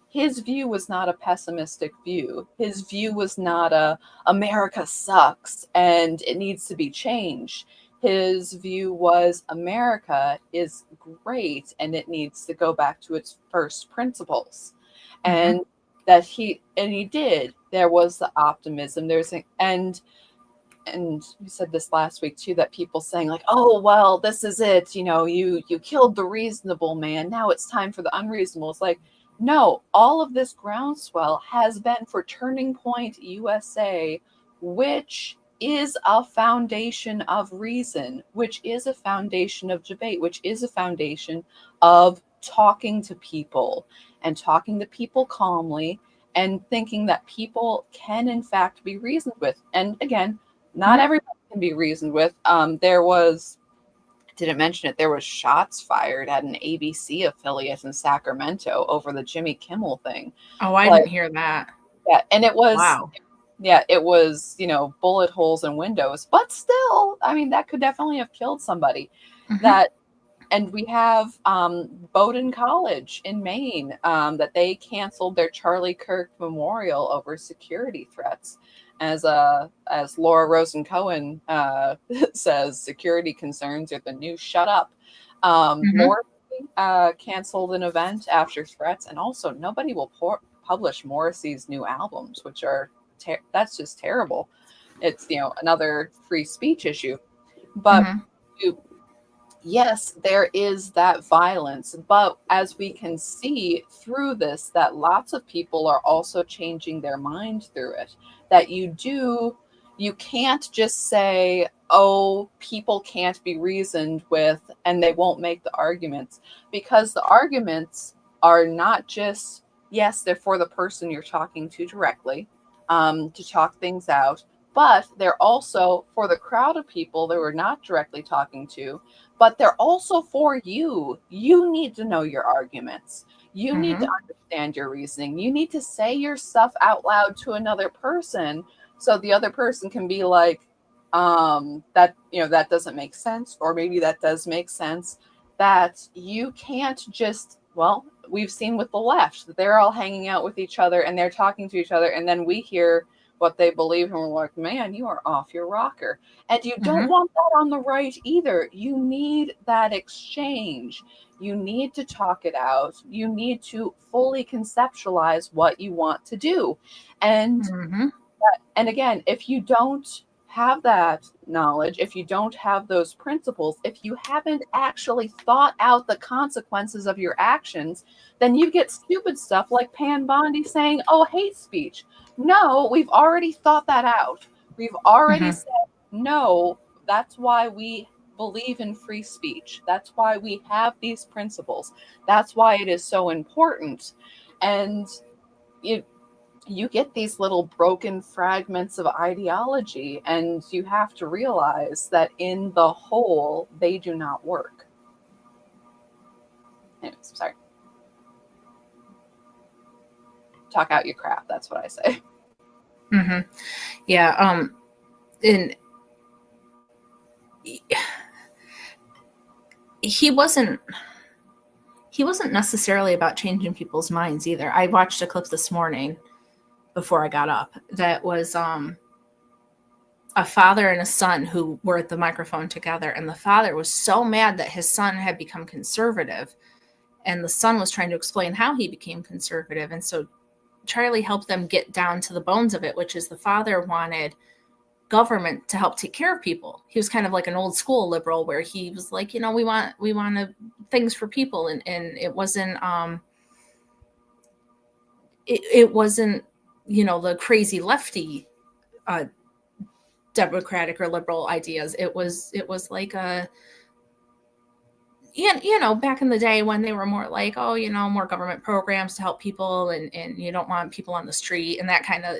his view was not a pessimistic view. His view was not America sucks and it needs to be changed. His view was America is great and it needs to go back to its first principles. And that he did. There was the optimism. And you said this last week too, that people saying like, oh, well, this is it. You killed the reasonable man. Now it's time for the unreasonable. It's like, no, all of this groundswell has been for Turning Point USA, which is a foundation of reason, which is a foundation of debate, which is a foundation of talking to people and talking to people calmly and thinking that people can in fact be reasoned with. And again, not everybody can be reasoned with. Didn't mention it, there was shots fired at an ABC affiliate in Sacramento over the Jimmy Kimmel thing. Oh, I didn't hear that. Yeah, and it was wow. Yeah, it was, bullet holes in windows, but still, I mean, that could definitely have killed somebody. And we have Bowdoin College in Maine that they canceled their Charlie Kirk memorial over security threats. As Laura Rosen Cohen says, security concerns are the new shut up. Morrissey canceled an event after threats, and also nobody will publish Morrissey's new albums, which are that's just terrible. It's another free speech issue, but yes, there is that violence, but as we can see through this, that lots of people are also changing their mind through it. That you can't just say, oh, people can't be reasoned with and they won't make the arguments, because the arguments are not just, yes, they're for the person you're talking to directly, to talk things out, but they're also for the crowd of people that we're not directly talking to, but they're also for you. You need to know your arguments. You need to understand your reasoning. You need to say your stuff out loud to another person so the other person can be like, that doesn't make sense, or maybe that does make sense. That you can't just, well, we've seen with the left that they're all hanging out with each other and they're talking to each other, and then we hear what they believe and we're like, man, you are off your rocker. And you don't want that on the right either. You need that exchange. You need to talk it out. You need to fully conceptualize what you want to do. And and again, if you don't have that knowledge, if you don't have those principles, if you haven't actually thought out the consequences of your actions, then you get stupid stuff like Pam Bondi saying, oh, hate speech. No, we've already thought that out. We've already said, no, that's why we believe in free speech. That's why we have these principles. That's why it is so important. And you get these little broken fragments of ideology, and you have to realize that in the whole, they do not work. Anyways, sorry. Talk out your crap. That's what I say. Yeah. And he wasn't necessarily about changing people's minds either. I watched a clip this morning before I got up that was a father and a son who were at the microphone together, and the father was so mad that his son had become conservative, and the son was trying to explain how he became conservative. And so Charlie helped them get down to the bones of it, which is the father wanted government to help take care of people. He was kind of like an old school liberal where he was like, we want things for people, and it wasn't it wasn't the crazy lefty democratic or liberal ideas. It was like back in the day when they were more like, more government programs to help people, and you don't want people on the street and that kind of,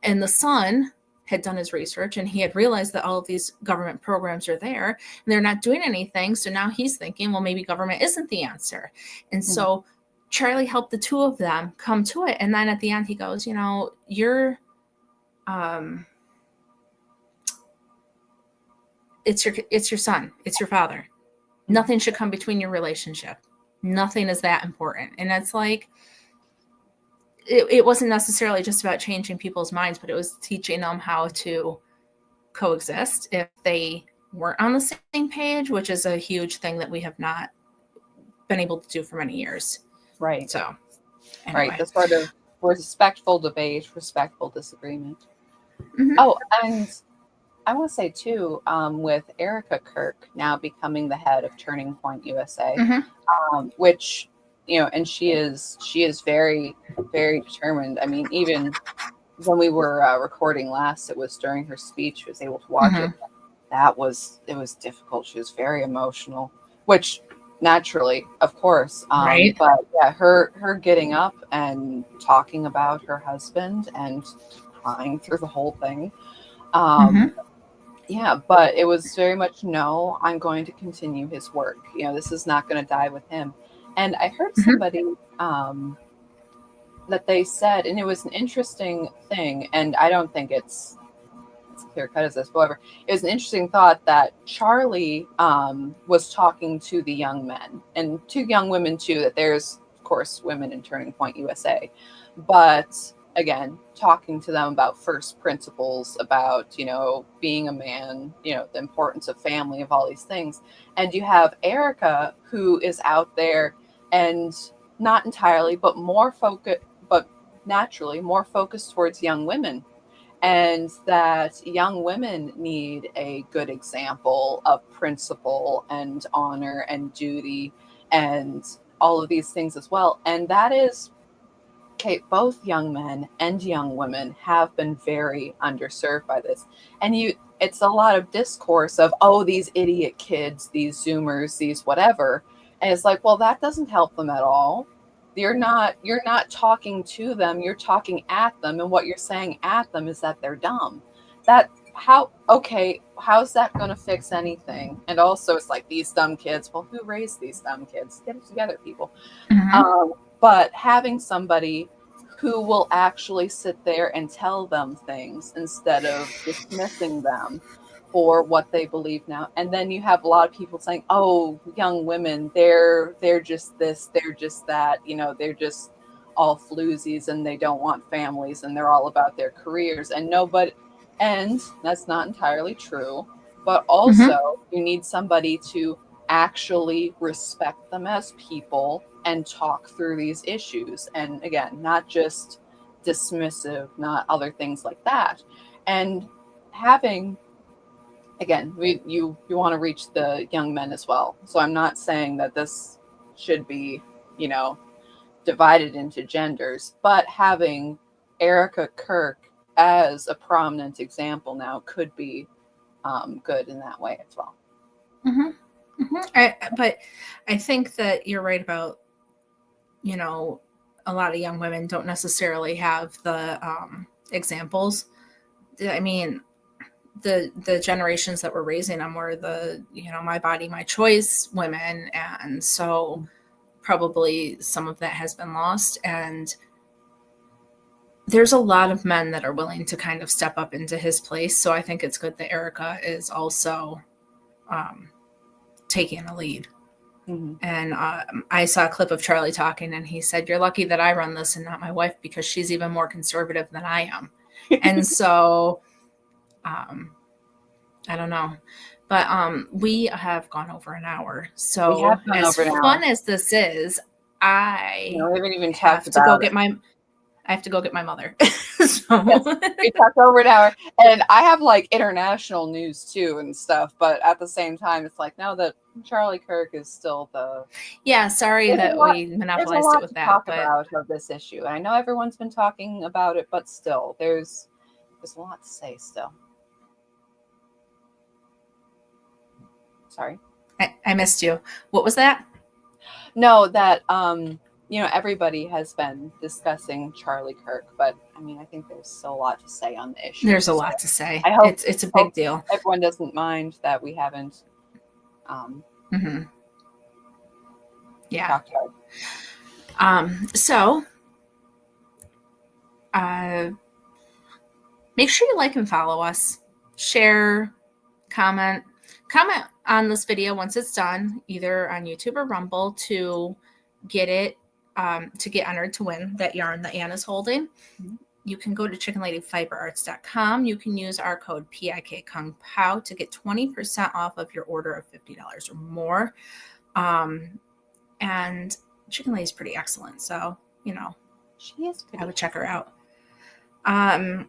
and the son had done his research and he had realized that all of these government programs are there and they're not doing anything. So now he's thinking, well, maybe government isn't the answer. And so Charlie helped the two of them come to it. And then at the end he goes, you're, it's your son, it's your father. Nothing should come between your relationship. Nothing is that important. And it's like, it wasn't necessarily just about changing people's minds, but it was teaching them how to coexist if they weren't on the same page, which is a huge thing that we have not been able to do for many years. Right. So, anyway. Right. The sort of respectful debate, respectful disagreement. Oh, and I want to say too, with Erica Kirk now becoming the head of Turning Point USA, which, and she is very, very determined. I mean, even when we were recording last, it was during her speech. She was able to watch it. It was difficult. She was very emotional, which naturally, of course. Right. But yeah, her getting up and talking about her husband and crying through the whole thing. Yeah, but it was very much, no, I'm going to continue his work. This is not going to die with him. And I heard somebody that they said, and it was an interesting thing, and I don't think it's clear cut as this, however, it was an interesting thought that Charlie was talking to the young men and to young women too, that there's, of course, women in Turning Point USA, but again, talking to them about first principles, about, being a man, the importance of family, of all these things. And you have Erica, who is out there and not entirely, but naturally more focused towards young women. And that young women need a good example of principle and honor and duty and all of these things as well. And that is, okay, both young men and young women have been very underserved by this. And it's a lot of discourse of, oh, these idiot kids, these Zoomers, these whatever. And it's like, well, that doesn't help them at all. You're not talking to them, you're talking at them, and what you're saying at them is that they're dumb. How's that going to fix anything? And also, it's like, these dumb kids. Well, who raised these dumb kids? Get it together, people. But having somebody who will actually sit there and tell them things instead of dismissing them for what they believe now. And then you have a lot of people saying, oh, young women, they're just this, they're just that, they're just all floozies and they don't want families and they're all about their careers. And that's not entirely true. But also you need somebody to actually respect them as people and talk through these issues. And again, not just dismissive, not other things like that. And having, again, you want to reach the young men as well. So I'm not saying that this should be, divided into genders, but having Erica Kirk as a prominent example now could be good in that way as well. But I think that you're right about, a lot of young women don't necessarily have the examples. I mean, the generations that we're raising them were the, my body, my choice women. And so probably some of that has been lost. And there's a lot of men that are willing to kind of step up into his place. So I think it's good that Erica is also taking a lead. And I saw a clip of Charlie talking, and he said, "You're lucky that I run this and not my wife, because she's even more conservative than I am." And so, I don't know, but we have gone over an hour. So as fun as this is, I haven't even have to go get my. I have to go get my mother. So. Yes, we talked over an hour, and I have like international news too and stuff. But at the same time, it's like, no, that Charlie Kirk is still the. Yeah, sorry that we monopolized it with that. Talk about of this issue. I know everyone's been talking about it, but still, there's a lot to say still. Sorry, I missed you. What was that? No, that everybody has been discussing Charlie Kirk, but I mean, I think there's still a lot to say on the issue. There's a lot to say. I hope it's a big deal. Everyone doesn't mind that we haven't. Yeah. Talked about it. So, make sure you like and follow us. Share, comment on this video once it's done, either on YouTube or Rumble, to get it. To get entered to win that yarn that Anna's holding. You can go to chickenladyfiberarts.com. You can use our code PIK Kung Pao to get 20% off of your order of $50 or more. And Chicken Lady's pretty excellent. So, she is pretty. I would check her out. And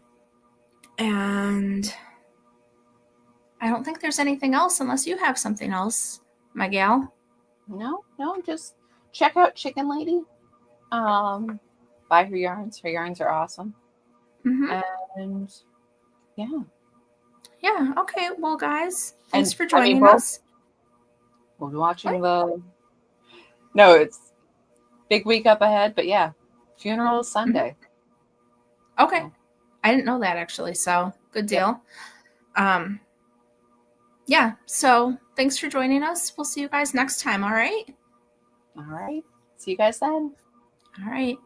I don't think there's anything else unless you have something else, my gal. No, just check out Chicken Lady. Buy her yarns. Her yarns are awesome. Mhm. And yeah. Yeah. Okay. Well, guys, thanks And for I mean, joining us. we'll be watching What? no, it's big week up ahead, but yeah, funeral is Mhm. Sunday. Okay. So, I didn't know that actually. So good yep. deal. Um, yeah. So thanks for joining us. We'll see you guys next time. All right. All right. See you guys then. All right.